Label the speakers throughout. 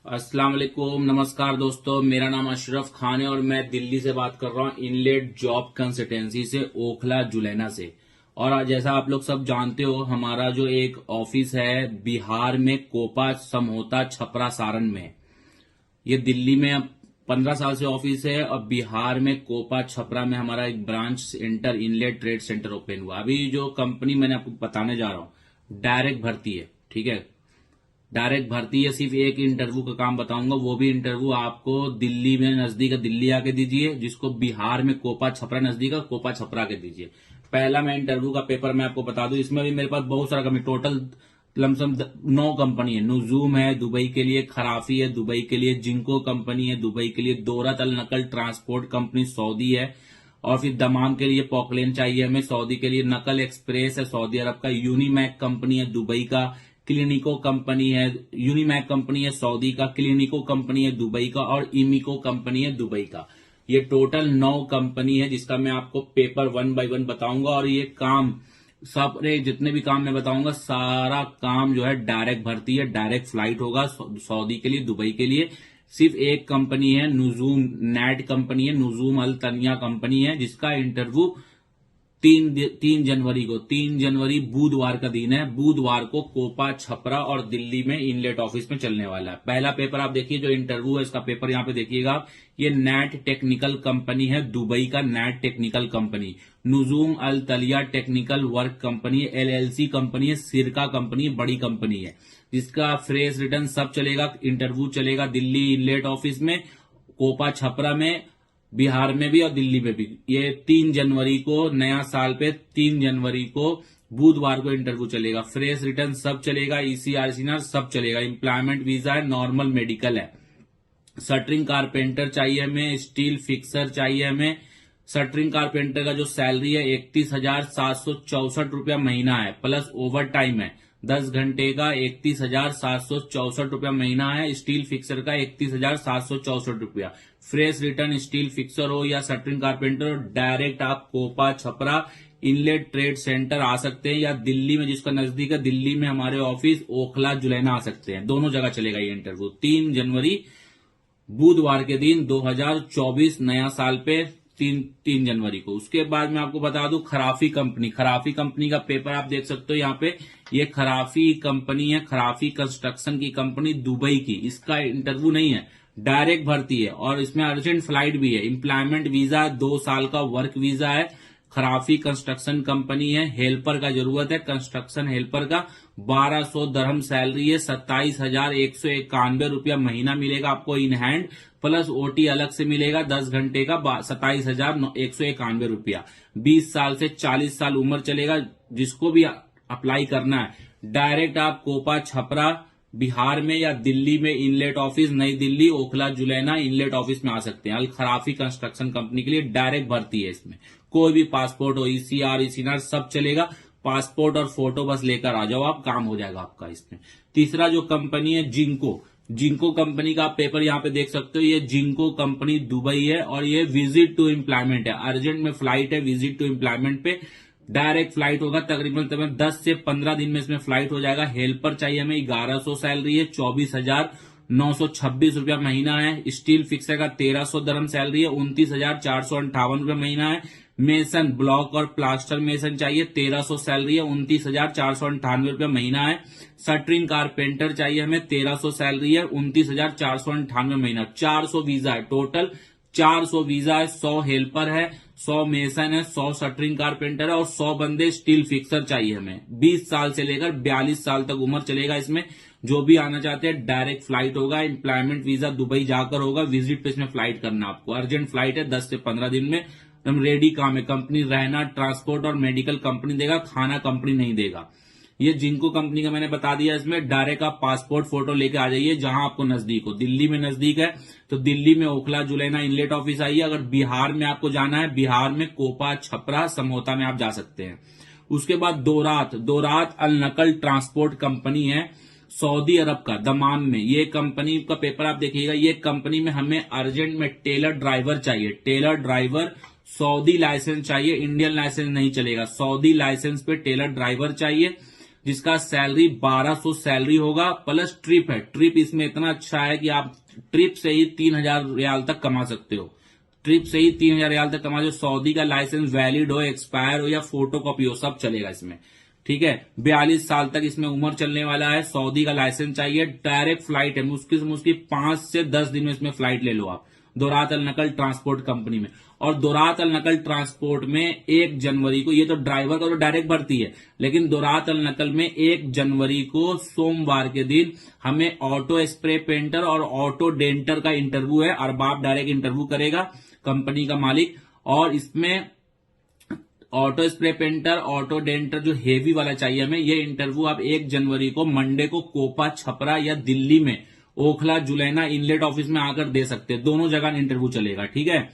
Speaker 1: अस्सलाम वालेकुम, नमस्कार दोस्तों। मेरा नाम अशरफ खान है और मैं दिल्ली से बात कर रहा हूँ, इनलेट जॉब कंसल्टेंसी से, ओखला जुलैना से। और आज जैसा आप लोग सब जानते हो, हमारा जो एक ऑफिस है बिहार में, कोपा, समोता, छपरा, सारण में। ये दिल्ली में अब 15 साल से ऑफिस है और बिहार में कोपा, छपरा में हमारा एक branch centre, inlet trade centre open हुआ। अभी जो कंपनी मैंने आपको बताने जा रहा हूँ, डायरेक्ट भर्ती है, ठीक है। डायरेक्ट भर्ती है। सिर्फ एक इंटरव्यू का काम बताऊंगा, वो भी इंटरव्यू आपको दिल्ली में नजदीक है, दिल्ली आके दीजिए। जिसको बिहार में कोपा छपरा नजदीक है, कोपा छपरा के दीजिए। पहला मैं इंटरव्यू का पेपर मैं आपको बता दूं, इसमें भी मेरे पास बहुत सारा कंपनी, टोटल लमसम 9 कंपनी है। नुजूम है दुबई के लिए, खराफी है दुबई के लिए, जिंको कंपनी है दुबई के लिए, दोरत अल नकल ट्रांसपोर्ट कंपनी सऊदी है, और फिर दमाम के लिए पॉकलेन चाहिए हमें सऊदी के लिए, नकल एक्सप्रेस है सऊदी अरब का, यूनिमैक कंपनी है दुबई का, क्लिनिको कंपनी है, यूनिमैक कंपनी है सऊदी का, क्लिनिको कंपनी है दुबई का, और इमिको कंपनी है दुबई का। ये टोटल 9 कंपनी है जिसका मैं आपको पेपर 1 बाय 1 बताऊंगा। और ये काम सारे जितने भी काम मैं बताऊंगा, सारा काम जो है डायरेक्ट भर्ती है, डायरेक्ट फ्लाइट होगा सऊदी के लिए, दुबई के लिए। सिर्फ एक कंपनी है, नुजूम नेट कंपनी है, नुजूम अल तनिया कंपनी है, जिसका इंटरव्यू 3 जनवरी बुधवार का दिन है। बुधवार को कोपा, छपरा और दिल्ली में इनलेट ऑफिस में चलने वाला है। पहला पेपर आप देखिए, जो इंटरव्यू है इसका पेपर यहां पे देखिएगा आप। ये नेट टेक्निकल कंपनी है दुबई का, net technical company, Nujoom Al Talia technical work company, LLC company है, सिरका कंपनी, बड़ी कंपनी है, जिसका फ्रेश रिटर्न सब चलेगा। इंटरव्यू चलेगा दिल्ली इनलेट ऑफिस में, कोपा छपरा में, बिहार में भी और दिल्ली में भी। ये 3 जनवरी को, नया साल पे 3 जनवरी को बुधवार को इंटरव्यू चलेगा। फ्रेश रिटर्न सब चलेगा, ईसीआरसी सब चलेगा। एम्प्लॉयमेंट वीजा है, नॉर्मल मेडिकल है। शटरिंग कारपेंटर चाहिए हमें, स्टील फिक्सर चाहिए हमें। शटरिंग कारपेंटर का जो सैलरी है 31,764 रुपया महीना है, प्लस ओवर टाइम है 10 घंटे का, 31,764 रुपया महीना है। स्टील फिक्सर का 31,764 रुपया। फ्रेश रिटर्न स्टील फिक्सर हो या शटरिंग कारपेंटर हो, डायरेक्ट आप Kopa, Chhapra, inlet trade centre आ सकते हैं, या दिल्ली में जिसका नजदीक है, दिल्ली में हमारे ऑफिस ओखला जुलैना आ सकते हैं। दोनों जगह चलेगा ये इंटरव्यू। 3 जनवरी बुधवार के दिन 2024 नया साल पे, 3 जनवरी को। उसके बाद मैं आपको बता दूं, खराफी कंपनी का पेपर आप देख सकते हो यहाँ पे। ये खराफी कंपनी है, खराफी कंस्ट्रक्शन की कंपनी दुबई की। इसका इंटरव्यू नहीं है, डायरेक्ट भर्ती है, और इसमें अर्जेंट फ्लाइट भी है। एम्प्लॉयमेंट वीजा 2 साल का वर्क वीजा है। खराफी कंस्ट्रक्शन कंपनी है, हेल्पर का जरूरत है, कंस्ट्रक्शन हेल्पर का। 1200 दरहम सैलरी है, 27,191 रुपया महीना मिलेगा आपको इन हैंड, प्लस ओटी अलग से मिलेगा 10 घंटे का, 27,191 रुपया। 20 साल से 40 साल उम्र चलेगा। जिसको भी अप्लाई करना है, डायरेक्ट आप कोपा, छपरा, बिहार में या दिल्ली में इनलेट ऑफिस, नई दिल्ली, ओखला जुलैना इनलेट ऑफिस में आ सकते हैं। अल खराफी कंस्ट्रक्शन कंपनी के लिए डायरेक्ट भर्ती है। इसमें कोई भी पासपोर्ट हो, ईसीआर, ईसीआर सब चलेगा। पासपोर्ट और फोटो बस लेकर आ जाओ आप, काम हो जाएगा आपका इसमें। तीसरा जो कंपनी है, जिंको कंपनी का आप पेपर यहाँ पे देख सकते हो। ये जिंको कंपनी दुबई है, और ये विजिट टू एम्प्लॉयमेंट है, अर्जेंट में फ्लाइट है विजिट टू एम्प्लॉयमेंट पे। डायरेक्ट फ्लाइट होगा, तकरीबन 10 से 15 दिन में इसमें फ्लाइट हो जाएगा। हेल्पर चाहिए हमें, 1100 सैलरी है, 24,926 रुपया महीना है। स्टील फिक्सर का 1300 दरहम सैलरी है, 29,458 रुपया महीना है। मेसन, ब्लॉक और प्लास्टर मेसन चाहिए, 1300 सैलरी है, 29,498 रुपया महीना है। शटरिंग कारपेंटर चाहिए हमें, 1300 सैलरी है, 29,498 महीना। 400 वीजा है टोटल, 400 वीजा है, 100 हेल्पर है, 100 मेसन है, 100 शटरिंग कारपेंटर है, और 100 बंदे स्टील फिक्सर चाहिए हमें। 20 साल से लेकर 42 साल तक उम्र चलेगा इसमें। जो भी आना चाहते हैं, डायरेक्ट फ्लाइट होगा। एम्प्लॉयमेंट वीजा दुबई जाकर होगा, विजिट पे इसमें फ्लाइट करना आपको। अर्जेंट फ्लाइट है, 10 से 15 दिन में एकदम रेडी काम है। कंपनी रहना, ट्रांसपोर्ट और मेडिकल कंपनी देगा, खाना कंपनी नहीं देगा। ये जिंको कंपनी का मैंने बता दिया। इसमें डायरेक्ट आप पासपोर्ट फोटो लेके आ जाइए जहां आपको नजदीक हो। दिल्ली में नजदीक है तो दिल्ली में ओखला जुलैना इनलेट ऑफिस आइए। अगर बिहार में आपको जाना है, बिहार में कोपा, छपरा, समोता में आप जा सकते हैं। उसके बाद दोरात अल नकल ट्रांसपोर्ट कंपनी है, सऊदी अरब का, दमाम में। ये कंपनी का पेपर आप देखिएगा। ये कंपनी में हमें अर्जेंट में टेलर ड्राइवर चाहिए, टेलर ड्राइवर। सऊदी लाइसेंस चाहिए, इंडियन लाइसेंस नहीं चलेगा। सऊदी लाइसेंस पे टेलर ड्राइवर चाहिए। जिसका सैलरी 1200 सैलरी होगा, प्लस ट्रिप है। ट्रिप इसमें इतना अच्छा है कि आप ट्रिप से ही 3000 रियाल तक कमा सकते हो। ट्रिप से ही 3000 रियाल तक कमा, जो सऊदी का लाइसेंस वैलिड हो, एक्सपायर हो या फोटो कॉपी हो, सब चलेगा इसमें। ठीक है, 42 साल तक इसमें उम्र चलने वाला है। सऊदी का लाइसेंस चाहिए, डायरेक्ट फ्लाइट है, मुश्किल से मुश्किल 5 से 10 दिन में इसमें फ्लाइट ले लो आप, दोरात अल नकल ट्रांसपोर्ट कंपनी में। और दोरात अल नकल ट्रांसपोर्ट में 1 जनवरी को, ये तो ड्राइवर का तो डायरेक्ट भर्ती है, लेकिन दोरात अल नकल में 1 जनवरी को सोमवार के दिन हमें ऑटो स्प्रे पेंटर और ऑटो डेंटर का इंटरव्यू है। अरबाब डायरेक्ट इंटरव्यू करेगा, कंपनी का मालिक। और इसमें auto spray painter, auto denter जो हेवी वाला चाहिए हमें, ये इंटरव्यू आप 1 जनवरी को मंडे को कोपा छपरा या दिल्ली में ओखला जुलैना इनलेट ऑफिस में आकर दे सकते हैं। दोनों जगह इंटरव्यू चलेगा। ठीक है,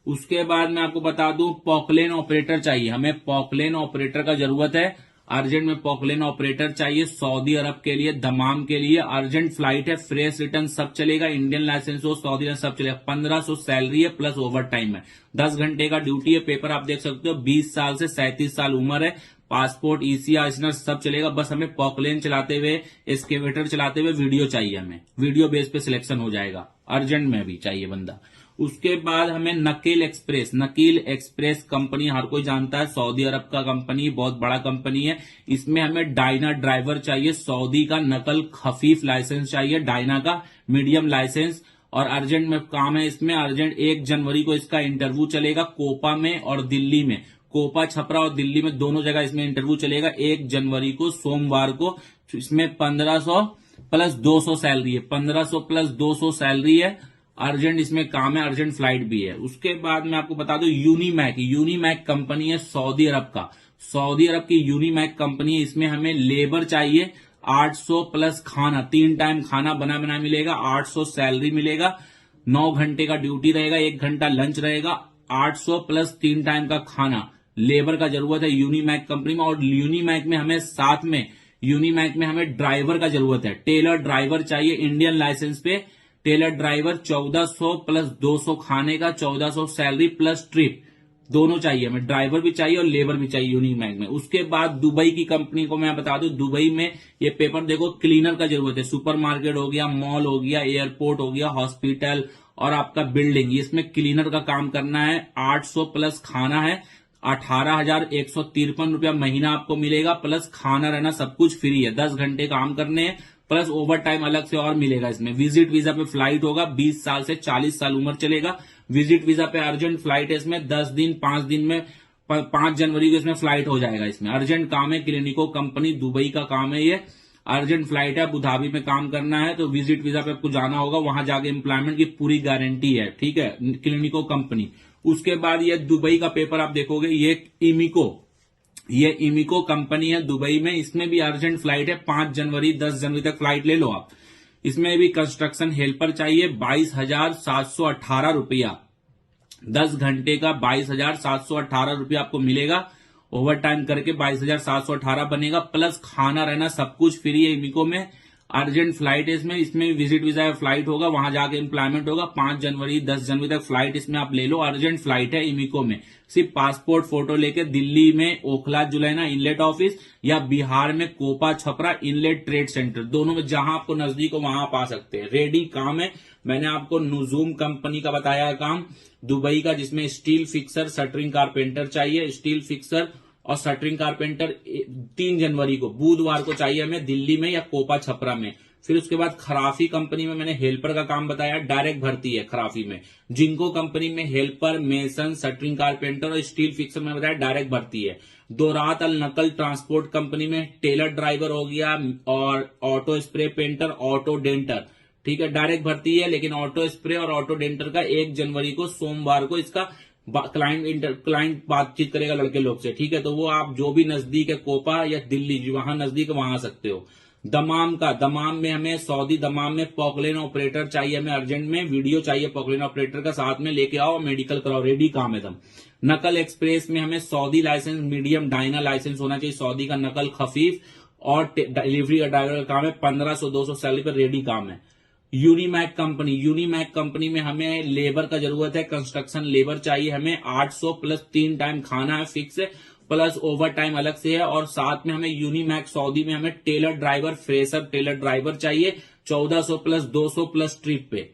Speaker 1: उसके बाद मैं आपको बता दूं, पॉकलेन ऑपरेटर चाहिए हमें। पॉकलेन ऑपरेटर का जरूरत है अर्जेंट में। पॉकलेन ऑपरेटर चाहिए सऊदी अरब के लिए, दमाम के लिए। अर्जेंट फ्लाइट है, फ्रेश रिटर्न सब चलेगा, इंडियन लाइसेंस हो, सऊदी अरब सब चलेगा। 1500 सैलरी है, प्लस ओवर टाइम है। 10 घंटे का ड्यूटी है। पेपर आप देख सकते हो, 20 साल से 37 साल उम्र है। पासपोर्ट, ईसीआर सब चलेगा। बस हमें पॉकलेन चलाते हुए, एक्सकेवेटर चलाते हुए वीडियो चाहिए हमें। वीडियो बेस पे सिलेक्शन हो जाएगा। अर्जेंट में भी चाहिए बंदा। उसके बाद हमें Nakheel express, Nakheel express company हर कोई जानता है, सऊदी अरब का कंपनी, बहुत बड़ा कंपनी है। इसमें हमें डायना ड्राइवर चाहिए, सऊदी का नकल खफीफ लाइसेंस चाहिए, डायना का मीडियम लाइसेंस। और अर्जेंट में काम है इसमें। अर्जेंट 1 जनवरी को इसका इंटरव्यू चलेगा, कोपा में और दिल्ली में। कोपा छपरा और दिल्ली में दोनों जगह इसमें इंटरव्यू चलेगा। 1 जनवरी को सोमवार को। इसमें 1500 प्लस 200 सैलरी है, 1500 प्लस 200 सैलरी है। अर्जेंट इसमें काम है, अर्जेंट फ्लाइट भी है। उसके बाद मैं आपको बता दूं, यूनिमैक, यूनिमैक कंपनी है सऊदी अरब का, सऊदी अरब की यूनिमैक कंपनी है। इसमें हमें लेबर चाहिए 800 प्लस खाना, 3 टाइम खाना बना बना मिलेगा, 800 सैलरी मिलेगा। 9 घंटे का ड्यूटी रहेगा, 1 घंटा लंच रहेगा, 800 प्लस 3 टाइम का खाना। लेबर का जरूरत है यूनिमैक कंपनी में। और यूनिमैक में हमें साथ में, यूनिमैक में हमें ड्राइवर का जरूरत है, टेलर ड्राइवर चाहिए इंडियन लाइसेंस पे। टेलर ड्राइवर 1400 प्लस 200 खाने का, 1400 सैलरी प्लस ट्रिप, दोनों चाहिए हमें। ड्राइवर भी चाहिए और लेबर भी चाहिए यूनिमैक में। उसके बाद दुबई की कंपनी को मैं बता दूं, दुबई में ये पेपर देखो, क्लीनर का जरूरत है। सुपरमार्केट हो गया, मॉल हो गया, एयरपोर्ट हो गया, हॉस्पिटल और आपका बिल्डिंग, इसमें क्लीनर का काम करना है। 800 प्लस खाना है, 18,153 रुपया महीना आपको मिलेगा, प्लस खाना रहना सब कुछ फ्री है। 10 घंटे काम करने हैं, प्लस ओवर टाइम अलग से और मिलेगा इसमें। विजिट वीजा पे फ्लाइट होगा, 20 साल से 40 साल उम्र चलेगा। विजिट वीजा पे अर्जेंट फ्लाइट है इसमें, 10 दिन 5 दिन में 5 जनवरी को इसमें फ्लाइट हो जाएगा। इसमें अर्जेंट काम है, क्लिनिको कंपनी दुबई का काम है ये। अर्जेंट फ्लाइट है, अबू धाबी में काम करना है, तो विजिट वीजा पे आपको जाना होगा, वहां जाके एम्प्लॉयमेंट की पूरी गारंटी है। ठीक है, क्लिनिको कंपनी। उसके बाद ये दुबई का पेपर आप देखोगे, ये इमिको कंपनी है दुबई में। इसमें भी अर्जेंट फ्लाइट है, 5 जनवरी 10 जनवरी तक फ्लाइट ले लो आप। इसमें भी कंस्ट्रक्शन हेल्पर चाहिए, 22,718 रुपया, 10 घंटे का 22,718 रुपया आपको मिलेगा। ओवर टाइम करके 22,718 बनेगा, प्लस खाना रहना सब कुछ फ्री है इमिको में। अर्जेंट फ्लाइट है इसमें विजिट वीजा फ्लाइट होगा, वहां जाके एम्प्लॉयमेंट होगा। 5 जनवरी 10 जनवरी तक फ्लाइट इसमें आप ले लो। अर्जेंट फ्लाइट है इमिको में। सिर्फ पासपोर्ट फोटो लेके दिल्ली में ओखला जुलैना इनलेट ऑफिस या बिहार में Kopa Chhapra inlet trade centre, दोनों में जहां आपको नजदीक हो वहां आप आ सकते हैं। रेडी काम है। मैंने आपको नुजूम कंपनी का बताया है काम दुबई का, जिसमें स्टील फिक्सर, शटरिंग कारपेंटर चाहिए। स्टील फिक्सर और शटरिंग कारपेंटर 3 जनवरी को बुधवार को चाहिए हमें, दिल्ली में या कोपा छपरा में। फिर उसके बाद खराफी कंपनी में मैंने हेल्पर का काम बताया, डायरेक्ट भर्ती है खराफी में। जिंको कंपनी में हेल्पर, मेसन, शटरिंग कारपेंटर और स्टील फिक्सर में बताया डायरेक्ट भर्ती है। दोरात अल नकल ट्रांसपोर्ट कंपनी में टेलर ड्राइवर हो गया और auto spray painter, auto denter, ठीक है, डायरेक्ट भर्ती है। लेकिन ऑटो स्प्रे और ऑटो डेंटर का 1 जनवरी को सोमवार को इसका क्लाइंट बातचीत करेगा लड़के लोग से। ठीक है, तो वो आप जो भी नजदीक है कोपा या दिल्ली वहां नजदीक है वहां आ सकते हो। दमाम में हमें सऊदी दमाम में पॉकलेन ऑपरेटर चाहिए हमें अर्जेंट में। वीडियो चाहिए पॉकलेन ऑपरेटर का, साथ में लेके आओ, मेडिकल कराओ, रेडी काम है दम। नकल एक्सप्रेस में हमें Saudi licence medium Dyna licence होना चाहिए, सऊदी का नकल खफीफ और डिलीवरी का ड्राइवर का काम है। 1500-200 सैलरी पर रेडी काम है। यूनिमैक कंपनी में हमें लेबर का जरूरत है, कंस्ट्रक्शन लेबर चाहिए हमें। 800 प्लस 3 टाइम खाना है फिक्स है। प्लस ओवर टाइम अलग से है, और साथ में हमें यूनिमैक सऊदी में हमें trailer driver, fresher trailer driver चाहिए 1400 प्लस 200 प्लस ट्रिप पे।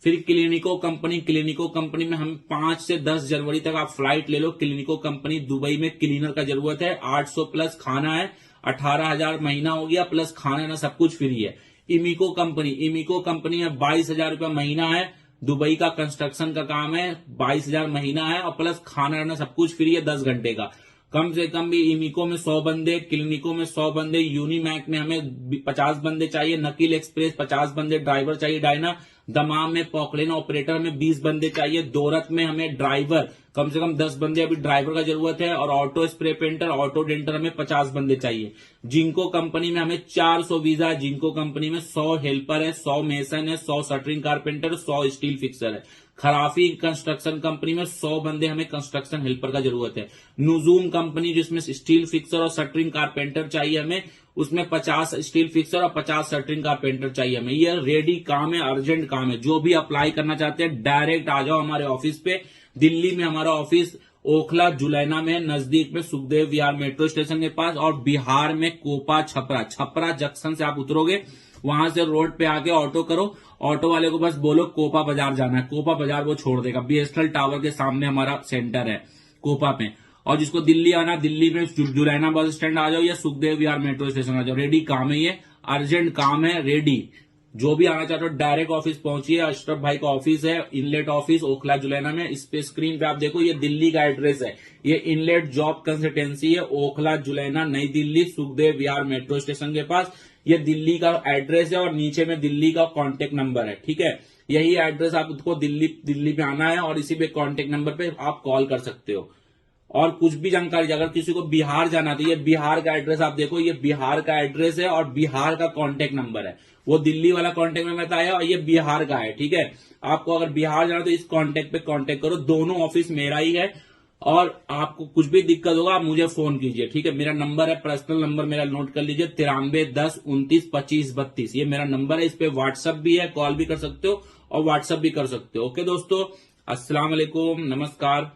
Speaker 1: फिर क्लिनिको कंपनी में हम 5 से 10 जनवरी तक आप फ्लाइट ले लो। क्लिनिको कंपनी दुबई में क्लीनर का जरूरत है, 800 प्लस खाना है, 18,000 महीना हो गया, प्लस खाना ना सब कुछ फ्री है। इमिको कंपनी में 22,000 रुपया महीना है, दुबई का कंस्ट्रक्शन का काम है, 22,000 महीना है, और प्लस खाना रहना सब कुछ फ्री है 10 घंटे का। कम से कम भी इमिको में 100 बंदे, क्लिनिको में 100 बंदे, यूनिमैक में हमें 50 बंदे चाहिए, नकील एक्सप्रेस 50 बंदे, ड्राइवर चाहिए डायना, दमाम में पॉकलेन ऑपरेटर में 20 बंदे चाहिए, दोरत में हमें ड्राइवर कम से कम 10 बंदे अभी ड्राइवर का जरूरत है, और auto spray painter, auto denter में 50 बंदे चाहिए। जिंको कंपनी में हमें 400 वीजा है, जिंको कंपनी में 100 हेल्पर है, 100 मेसन है, 100 शटरिंग कारपेंटर, 100 स्टील फिक्सर है। खराफी कंस्ट्रक्शन कंपनी में 100 बंदे हमें कंस्ट्रक्शन हेल्पर का जरूरत है। नुजूम कंपनी जिसमें स्टील फिक्सर और शटरिंग कारपेंटर चाहिए हमें, उसमें 50 स्टील फिक्सर और 50 शटरिंग कारपेंटर चाहिए हमें। ये रेडी काम है, अर्जेंट काम है। जो भी अप्लाई करना चाहते हैं डायरेक्ट आ जाओ हमारे ऑफिस पे। दिल्ली में हमारा ऑफिस ओखला जुलैना में, नजदीक में सुखदेव विहार मेट्रो स्टेशन के पास, और बिहार में कोपा छपरा जंक्शन से आप उतरोगे, वहां से रोड पे आके ऑटो करो, ऑटो वाले को बस बोलो कोपा बाजार जाना है, कोपा बाजार वो छोड़ देगा। बीएसएल टावर के सामने हमारा सेंटर है कोपा पे। और जिसको दिल्ली आना, दिल्ली में जुलैना बस स्टैंड आ जाओ या सुखदेव विहार मेट्रो स्टेशन आ जाओ। रेडी काम है, ये अर्जेंट काम है, रेडी। जो भी आना चाहते हो डायरेक्ट ऑफिस पहुंचिए। अशरफ भाई का ऑफिस है, इनलेट ऑफिस ओखला जुलैना में। इस पे स्क्रीन पे आप देखो, ये दिल्ली का एड्रेस है। ये इनलेट जॉब कंसल्टेंसी है, ओखला जुलैना, नई दिल्ली, सुखदेव विहार मेट्रो स्टेशन के पास। ये दिल्ली का एड्रेस है, और नीचे में दिल्ली का कॉन्टेक्ट नंबर है, ठीक है। यही एड्रेस आपको दिल्ली पे आना है, और इसी पे कॉन्टेक्ट नंबर पे आप कॉल कर सकते हो। और कुछ भी जानकारी, अगर किसी को बिहार जाना तो ये बिहार का एड्रेस आप देखो, ये बिहार का एड्रेस है और बिहार का कांटेक्ट नंबर है। वो दिल्ली वाला कांटेक्ट नंबर बताया और ये बिहार का है, ठीक है। आपको अगर बिहार जाना तो इस कांटेक्ट पे कांटेक्ट करो। दोनों ऑफिस मेरा ही है, और आपको कुछ भी दिक्कत होगा आप मुझे फोन कीजिए, ठीक है। मेरा नंबर है, पर्सनल नंबर मेरा नोट कर लीजिए, 93 10 29 25 32। ये मेरा नंबर है। इस पे व्हाट्सएप भी है, कॉल भी कर सकते हो और व्हाट्सएप भी कर सकते हो। ओके दोस्तों, अस्सलाम वालेकुम, नमस्कार।